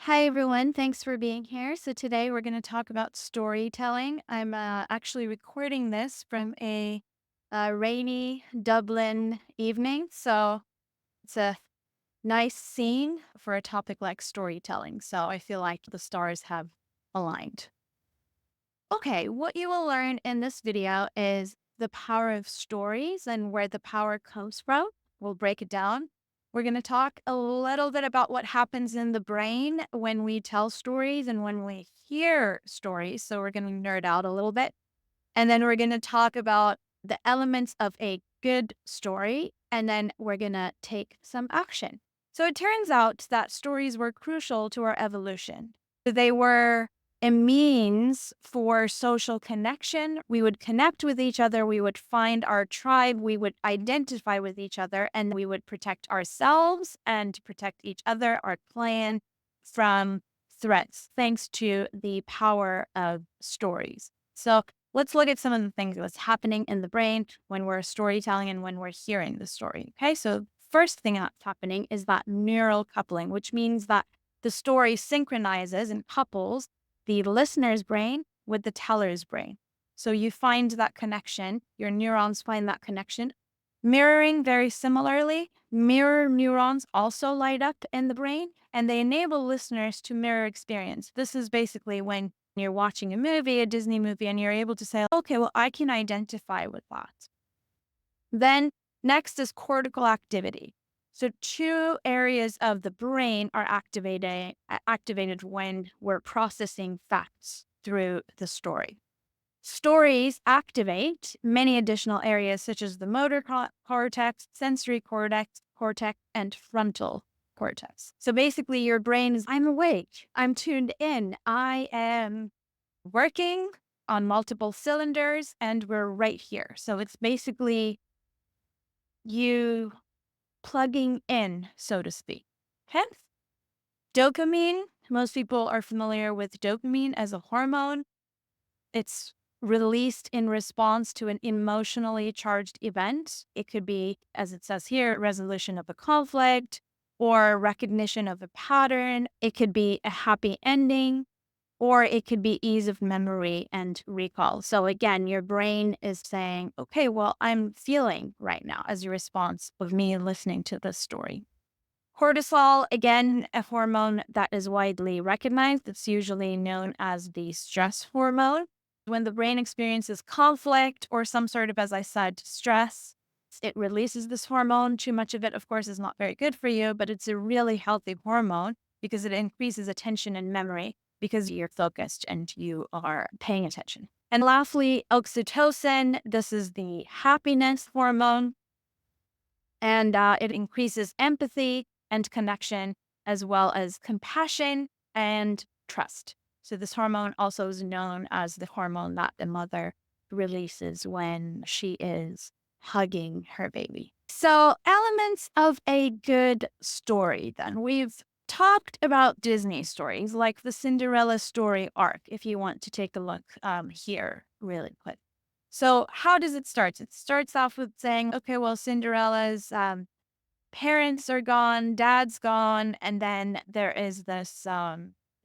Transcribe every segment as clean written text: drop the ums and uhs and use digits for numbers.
Hi, everyone. Thanks for being here. So, today we're going to talk about storytelling. I'm actually recording this from a rainy Dublin evening. So, it's a nice scene for a topic like storytelling. So, I feel like the stars have aligned. Okay, what you will learn in this video is the power of stories and where the power comes from. We'll break it down. We're going to talk a little bit about what happens in the brain when we tell stories and when we hear stories. So, we're going to nerd out a little bit. And then we're going to talk about the elements of a good story. And then we're going to take some action. So, it turns out that stories were crucial to our evolution. They were a means for social connection. We would connect with each other. We would find our tribe. We would identify with each other and we would protect ourselves and protect each other, our clan, from threats, thanks to the power of stories. So let's look at some of the things that's happening in the brain when we're storytelling and when we're hearing the story. Okay, so first thing that's happening is that neural coupling, which means that the story synchronizes and couples the listener's brain with the teller's brain. So you find that connection, your neurons find that connection. Mirroring very similarly, mirror neurons also light up in the brain and they enable listeners to mirror experience. This is basically when you're watching a movie, a Disney movie, and you're able to say, okay, well, I can identify with that. Then next is cortical activity. So two areas of the brain are activated when we're processing facts through the story. Stories activate many additional areas such as the motor cortex, sensory cortex, and frontal cortex. So basically your brain is, I'm awake, I'm tuned in, I am working on multiple cylinders, and we're right here. So it's basically you plugging in, so to speak. Okay? Dopamine, most people are familiar with dopamine as a hormone. It's released in response to an emotionally charged event. It could be, as it says here, resolution of a conflict or recognition of a pattern. It could be a happy ending, or it could be ease of memory and recall. So again, your brain is saying, okay, well, I'm feeling right now as a response of me listening to this story. Cortisol, again, a hormone that is widely recognized. It's usually known as the stress hormone. When the brain experiences conflict or some sort of, as I said, stress, it releases this hormone. Too much of it, of course, is not very good for you, but it's a really healthy hormone because it increases attention and memory because you're focused and you are paying attention. And lastly, oxytocin. This is the happiness hormone, and it increases empathy and connection, as well as compassion and trust. So this hormone also is known as the hormone that the mother releases when she is hugging her baby. So elements of a good story then. We've talked about Disney stories like the Cinderella story arc, if you want to take a look here really quick. So how does it start? It starts off with saying, okay, well, Cinderella's parents are gone, dad's gone, and then there is this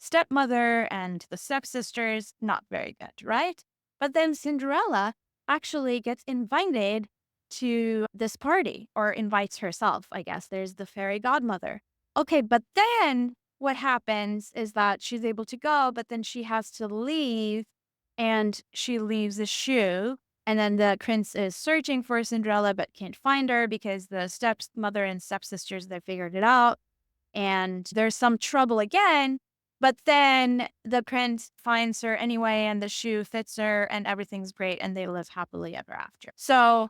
stepmother and the stepsisters, not very good, right? But then Cinderella actually gets invited to this party, or invites herself, I guess. There's the fairy godmother. Okay, but then what happens is that she's able to go, but then she has to leave, and she leaves a shoe, and then the prince is searching for Cinderella but can't find her because the stepmother and stepsisters, they figured it out. And there's some trouble again. But then the prince finds her anyway, and the shoe fits her, and everything's great, and they live happily ever after. So,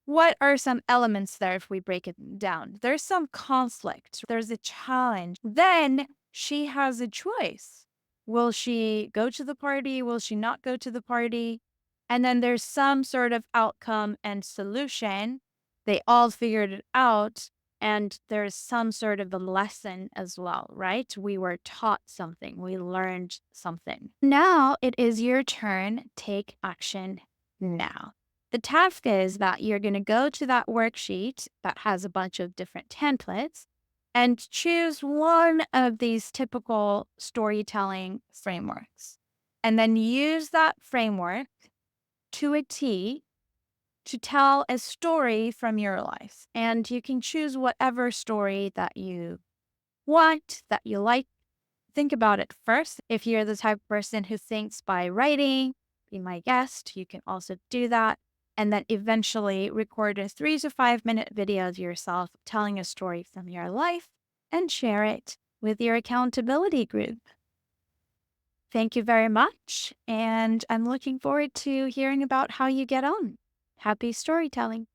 what are some elements there if we break it down? There's some conflict, there's a challenge. Then she has a choice. Will she go to the party? Will she not go to the party? And then there's some sort of outcome and solution. They all figured it out. And there's some sort of a lesson as well, right? We were taught something, we learned something. Now it is your turn. Take action now. The task is that you're going to go to that worksheet that has a bunch of different templates, and choose one of these typical storytelling frameworks. And then use that framework to a T to tell a story from your life. And you can choose whatever story that you want, that you like. Think about it first. If you're the type of person who thinks by writing, be my guest, you can also do that. And then eventually record a 3 to 5 minute video of yourself telling a story from your life and share it with your accountability group. Thank you very much. And I'm looking forward to hearing about how you get on. Happy storytelling.